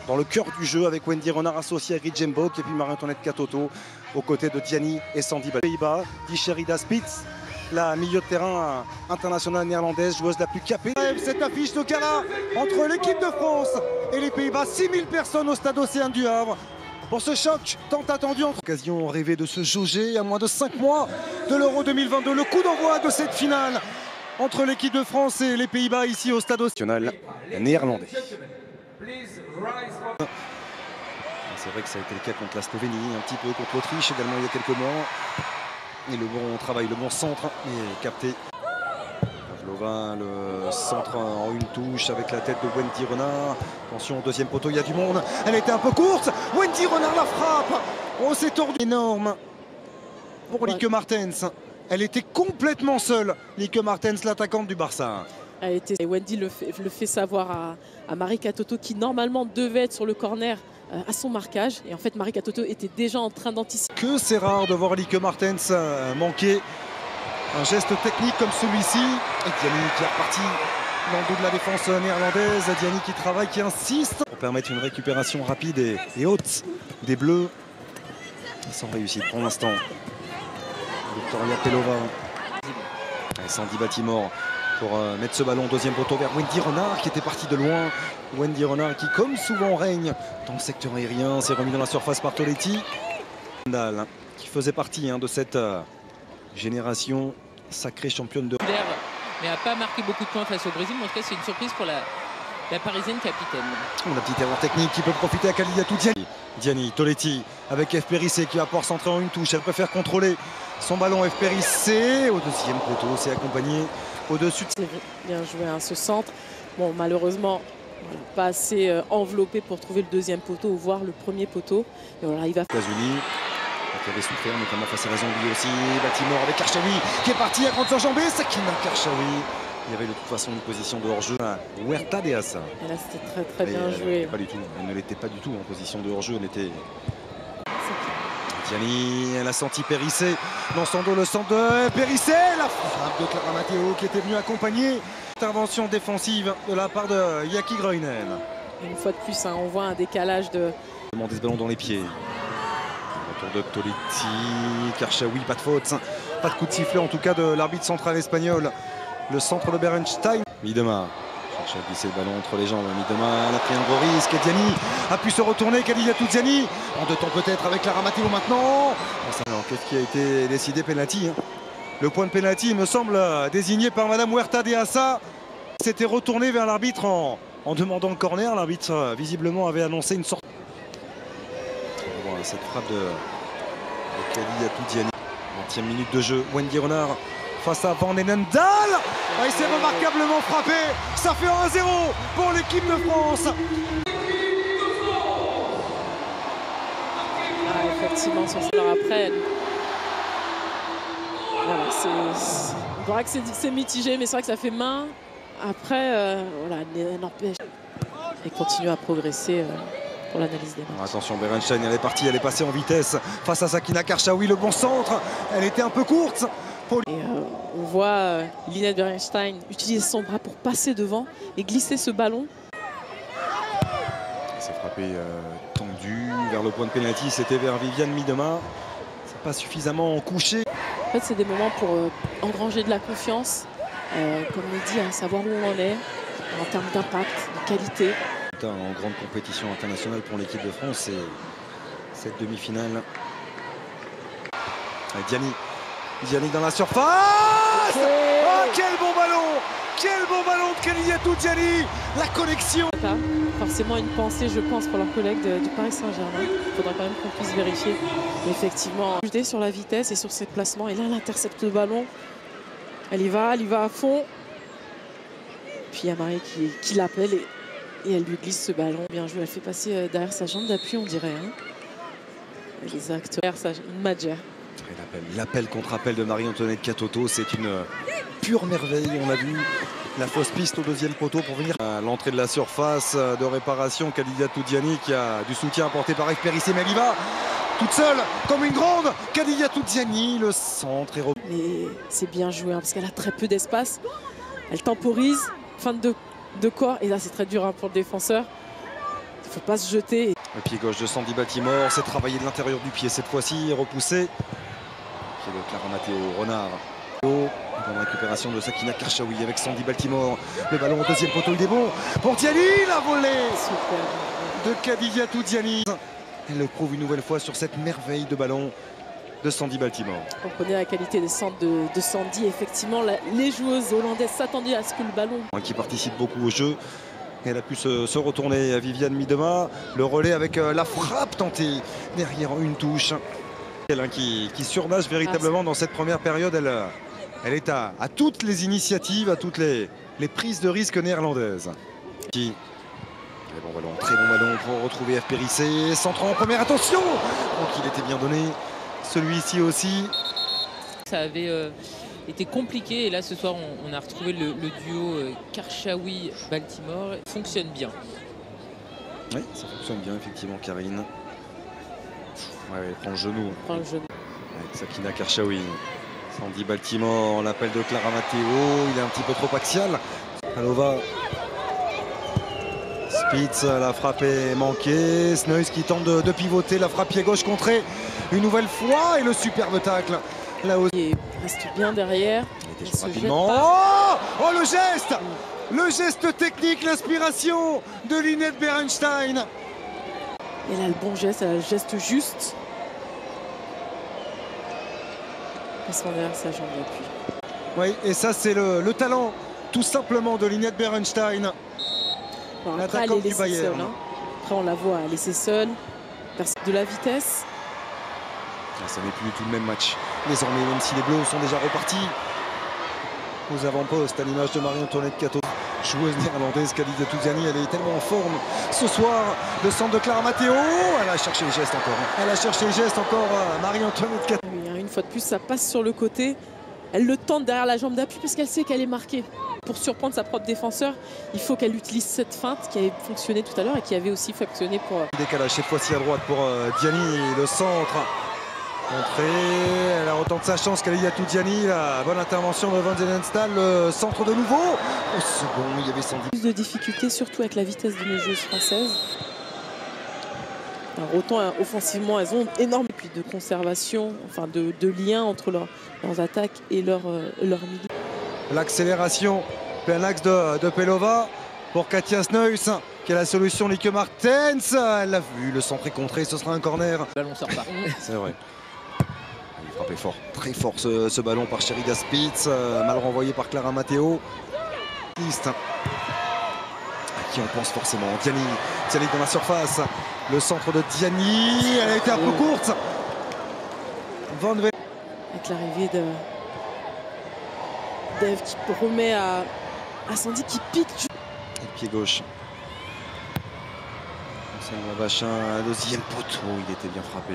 dans le cœur du jeu avec Wendy Renard associé à Rijembok et puis Marie-Antoinette Katoto aux côtés de Diani et Sandy Bal. Pays-Bas, Sherida Spitz, la milieu de terrain internationale néerlandaise, joueuse la plus capée. Cette affiche de gala entre l'équipe de France et les Pays-Bas, 6000 personnes au stade Océane du Havre. Pour ce choc tant attendu, occasion rêvée de se jauger à moins de 5 mois de l'Euro 2022. Le coup d'envoi de cette finale entre l'équipe de France et les Pays-Bas ici au stade national néerlandais. C'est vrai que ça a été le cas contre la Slovénie, un petit peu contre l'Autriche également il y a quelques mois. Et le bon travail, le bon centre est capté. Pavlova, le centre en une touche avec la tête de Wendy Renard. Attention, deuxième poteau, il y a du monde. Elle était un peu courte. Wendy Renard la frappe. Oh, c'est tordu. Énorme pour Lieke Martens. Elle était complètement seule, Lieke Martens, l'attaquante du Barça. Et Wendy le fait savoir à Marie Katoto qui normalement devait être sur le corner à son marquage. Et en fait, Marie Katoto était déjà en train d'anticiper. Que c'est rare de voir Lieke Martens manquer un geste technique comme celui-ci. Et Diani qui est reparti dans le dos de la défense néerlandaise. Diani qui travaille, qui insiste pour permettre une récupération rapide et haute des Bleus. Sans réussite pour l'instant. Victoria Pelova. Et Sandy Batimore pour mettre ce ballon au deuxième poteau vers Wendy Renard qui était partie de loin. Wendy Renard qui, comme souvent, règne dans le secteur aérien. S'est remis dans la surface par Toletti. Qui faisait partie de cette génération sacrée championne de... Mais n'a pas marqué beaucoup de points face au Brésil. Mais en tout cas, c'est une surprise pour la Parisienne capitaine. La petite erreur technique qui peut profiter à Kalidiatou Diani. Diani, Toletti avec F. Périssé qui va pouvoir centrer en une touche. Elle préfère contrôler son ballon. F. Périssé au deuxième poteau. C'est accompagné au-dessus de... C'est bien joué ce centre. Bon, malheureusement, pas assez enveloppé pour trouver le deuxième poteau ou voir le premier poteau. Et voilà, il va... États-Unis qui avait souffert notamment face à la Zambie aussi. Batimore avec Karchaoui qui est parti à grande enjambée. Sakina Karchaoui. Il y avait de toute façon une position de hors-jeu à Huerta de Asa. Et là, c'était très bien joué. Pas du tout. Elle ne l'était pas du tout en position de hors-jeu. Elle était... Diani, elle a senti Périssé dans son dos, le centre de Périssé. La frappe de Clara Matteo qui était venue accompagner l'intervention défensive de la part de Jaki Groenen. Une fois de plus, on voit un décalage de... Demander ce ballon dans les pieds. Retour de Toletti, Karchaoui, pas de faute. Pas de coup de sifflet en tout cas de l'arbitre central espagnol. Le centre de Berenstein. Miedema cherche à glisser le ballon entre les jambes. Miedema, elle a pris un gros risque. Et Diani a pu se retourner. Kalidiatou Diani. En deux temps peut-être avec Clara Matteo maintenant. Alors qu'est-ce qui a été décidé? Penalty. Le point de penalty me semble désigné par Madame Huerta de Asa. S'était retourné vers l'arbitre en demandant le corner. L'arbitre visiblement avait annoncé une sorte. Voilà cette frappe de Kalidiatou Diani. 20e minute de jeu. Wendy Renard face à Van Enendal. Il s'est remarquablement frappé. Ça fait 1-0 pour l'équipe de France. Effectivement, sur ce temps après, voilà, on dirait que c'est mitigé, mais c'est vrai que ça fait main. Après, voilà, elle n'empêche. Et continue à progresser pour l'analyse des matchs. Attention, Berenstein, elle est partie, elle est passée en vitesse face à Sakina Karchaoui, le bon centre. Elle était un peu courte. Et on voit Linette Berenstein utiliser son bras pour passer devant et glisser ce ballon. C'est frappé tendu vers le point de pénalty, c'était vers Viviane Miedema. C'est pas suffisamment couché. En fait, c'est des moments pour engranger de la confiance, comme on dit, savoir où on en est en termes d'impact, de qualité. En grande compétition internationale pour l'équipe de France, c'est cette demi-finale. Diani dans la surface. Oh, quel bon ballon! Quel bon ballon de Kalidiatou Diani! La connexion! Forcément une pensée, je pense, pour leurs collègues du Paris Saint-Germain. Il faudra quand même qu'on puisse vérifier. Mais effectivement, sur la vitesse et sur ses placements. Et là, elle intercepte le ballon. Elle y va à fond. Puis il y a Marie qui l'appelle et elle lui glisse ce ballon. Bien joué, elle fait passer derrière sa jambe d'appui, on dirait. Les acteurs, une Madjer. L'appel contre appel de Marie-Antoinette Katoto, c'est une pure merveille. On a vu la fausse piste au deuxième poteau pour venir à l'entrée de la surface de réparation. Kalidiatou Diani qui a du soutien apporté par F. Périssé, mais elle y va toute seule comme une grande. Kalidiatou Diani, le centre est... Mais c'est bien joué parce qu'elle a très peu d'espace. Elle temporise, fin de corps, et là c'est très dur pour le défenseur. Il ne faut pas se jeter. Le pied gauche de Sandy Baltimore, c'est travaillé de l'intérieur du pied cette fois-ci, repoussé. Pied de Clara Matteo, Renard. Bonne récupération de Sakina Karchaoui avec Sandy Baltimore. Le ballon au deuxième poteau, il est bon. Pour Diani, la volée de Khadijatou Diani. Elle le prouve une nouvelle fois sur cette merveille de ballon de Sandy Baltimore. On connaît la qualité des centres de Sandy. Effectivement, les joueuses hollandaises s'attendaient à ce que le ballon... Qui participe beaucoup au jeu. Elle a pu se retourner à Viviane Miedema. Le relais avec la frappe tentée derrière une touche. Elle qui surnage véritablement dans cette première période. Elle est à toutes les initiatives, à toutes les prises de risque néerlandaises. Bon ballon, très bon ballon pour retrouver F. Périssé. Centrant en première, attention! Donc il était bien donné. Celui-ci aussi. Ça avait été compliqué et là ce soir on a retrouvé le duo Karchaoui-Baltimore. Fonctionne bien. Oui, ça fonctionne bien effectivement, Karine. Ouais, elle prend le genou. Avec Sakina Karchaoui. Sandy Baltimore, l'appel de Clara Matteo. Il est un petit peu trop axial. Alova. Spitz, la frappe est manquée. Sneuys qui tente de pivoter. La frappe pied gauche contrée une nouvelle fois. Et le superbe tacle. Là aussi. Il reste bien derrière. Il se rapidement. Oh, le geste! Le geste technique, l'inspiration de Linette Berenstein. Elle a le bon geste, elle a le geste juste. Passe en l'air, sa jambe d'appui. Oui, et ça c'est le talent tout simplement de Linette Berenstein. Bon, après, elle est laissée seule. Hein. Après, on la voit laissée seule. De la vitesse. Ça n'est plus du tout le même match. Désormais, même si les Bleus sont déjà repartis aux avant-postes, à l'image de Marie-Antoinette Kato. Joueuse néerlandaise, Khadijatou Diani, elle est tellement en forme ce soir. Le centre de Clara Matteo. Elle a cherché les gestes encore. Elle a cherché les gestes encore, Marie-Antoinette Kato. Oui, une fois de plus, ça passe sur le côté. Elle le tente derrière la jambe d'appui parce qu'elle sait qu'elle est marquée. Pour surprendre sa propre défenseur, il faut qu'elle utilise cette feinte qui avait fonctionné tout à l'heure et qui avait aussi fonctionné pour... Décalage cette fois-ci à droite pour Diani, le centre. Entrée, elle retente sa chance, Khadijatou Diani, la bonne intervention de Van Zelenstal, le centre de nouveau. Au second, il y avait Sandy. Plus de difficultés, surtout avec la vitesse de nos joueuses françaises. Alors, autant offensivement, elles ont énormément de conservation, enfin de lien entre leurs attaques et leur milieu. L'accélération, plein axe de Pelova pour Katia Sneuys, qui a la solution, Lieke Martens. Elle l'a vu, le centre est contré, ce sera un corner. Le ballon sort pas. C'est vrai. Il frappait fort, très fort ce ballon par Sherida Spitz, mal renvoyé par Clara Matteo. À qui on pense forcément, Diani dans la surface, le centre de Diani, elle a été un peu courte. Avec l'arrivée d'Eve qui remet à Sandy qui pique. Et le pied gauche. Selma Bachin, deuxième poteau, il était bien frappé.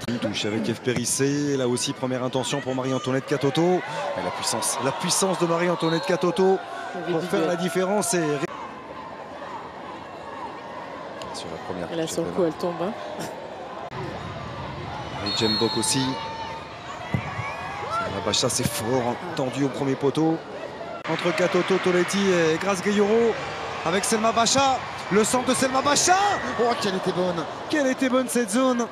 Une touche avec F. Périssé, là aussi première intention pour Marie-Antoinette Katoto. Et la puissance de Marie-Antoinette Katoto pour faire la différence. Et... sur la première. Et là sur le coup elle tombe. Hein. Et Jembok aussi. Selma Bachin c'est fort, tendu au premier poteau. Entre Katoto, Toletti et Grace Gayoro. Avec Selma Bachin. Le centre de Selma Bachin. Oh, qu'elle était bonne. Quelle était bonne cette zone.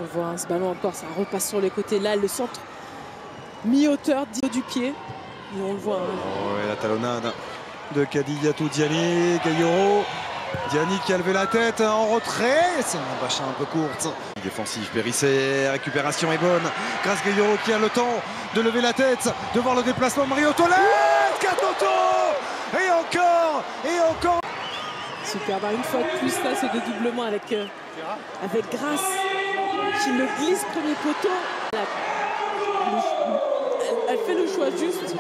On voit ce ballon encore, ça repasse sur les côtés. Là, le centre mi-hauteur du pied. Et on le voit. Hein. Oh, et la talonnade de Khadijatou Diani. Gayoro. Diani qui a levé la tête en retrait. Selma Bachin un peu courte. Défensif, Périssé. Récupération est bonne. Grace Gayoro qui a le temps de lever la tête, de voir le déplacement de Marie-Antoinette Katoto. Et encore. Super, une fois de plus, là, ce dédoublement avec Grace qui le glisse premier poteau. Elle fait le choix juste.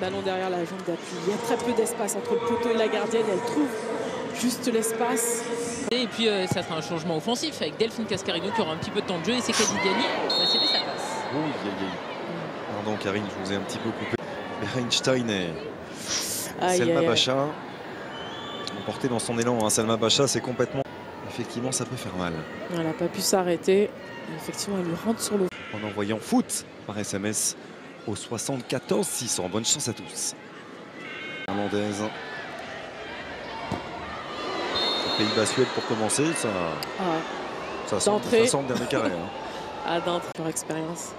Ballon derrière la jambe d'appui. Il y a très peu d'espace entre le poteau et la gardienne. Elle trouve juste l'espace. Et puis ça sera un changement offensif avec Delphine Cascarino qui aura un petit peu de temps de jeu et c'est Khadijatou Diani. C'est ça passe. Pardon Karine, je vous ai un petit peu coupé. Berenstein et Selma Bachin. Emporté dans son élan, hein. Selma Bachin, c'est complètement... Effectivement, ça peut faire mal. Elle n'a pas pu s'arrêter. Effectivement, elle lui rentre sur le... En envoyant foot par SMS au 74 600. Bonne chance à tous. Irlandaise. Pays-Bas-Suède pour commencer, ça sent le dernier carré. D'entrée, leur expérience.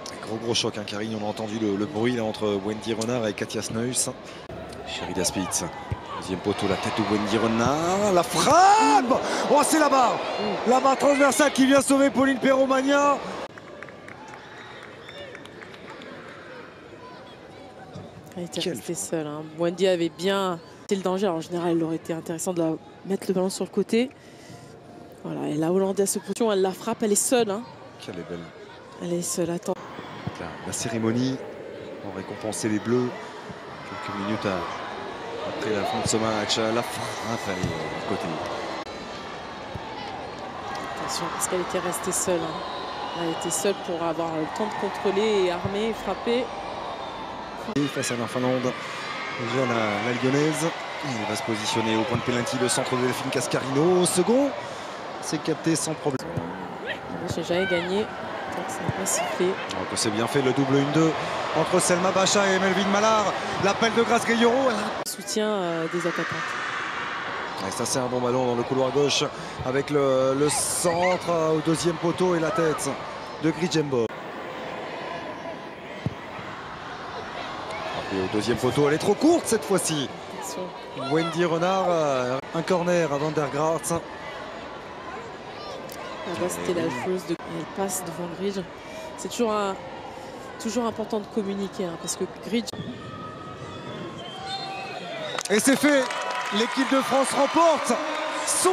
Gros choc, hein, Karine, on a entendu le bruit là, entre Wendy Renard et Katia Sneus. Sherida Spitz, deuxième poteau, la tête de Wendy Renard, la frappe. Oh, c'est la barre transversale qui vient sauver Pauline Perromagna. Elle était restée seule. Hein. Wendy avait bien été le danger. Alors, en général, il aurait été intéressant de mettre le ballon sur le côté. Voilà, et la Hollandaise se position, elle la frappe, elle est seule. Hein. Qu'elle est belle. Elle est seule, attends. La cérémonie pour récompenser les Bleus. Quelques minutes après la fin de ce match. La frappe, elle est de côté. Attention, parce qu'elle était restée seule. Hein. Elle était seule pour avoir le temps de contrôler et armer et frapper. Face à la Finlande, la lyonnaise. Il va se positionner au point de pénalty, le centre de Delphine Cascarino. Au second, c'est capté sans problème. J'ai jamais gagné, donc ça n'a pas sifflé. Donc c'est bien fait, le double 1-2 entre Selma Bacha et Melvin Mallard. L'appel de Grace Guillaureau. Soutien des attaquantes. Et ça, c'est un bon ballon dans le couloir gauche avec le centre au deuxième poteau et la tête de Grijembo. Et au deuxième poteau, elle est trop courte cette fois-ci. Wendy Renard, un corner à Van der Graaf. Là-bas, c'était la joueuse de... Elle passe devant Gridge. C'est toujours important de communiquer, hein, parce que Gridge... Et c'est fait. L'équipe de France remporte son...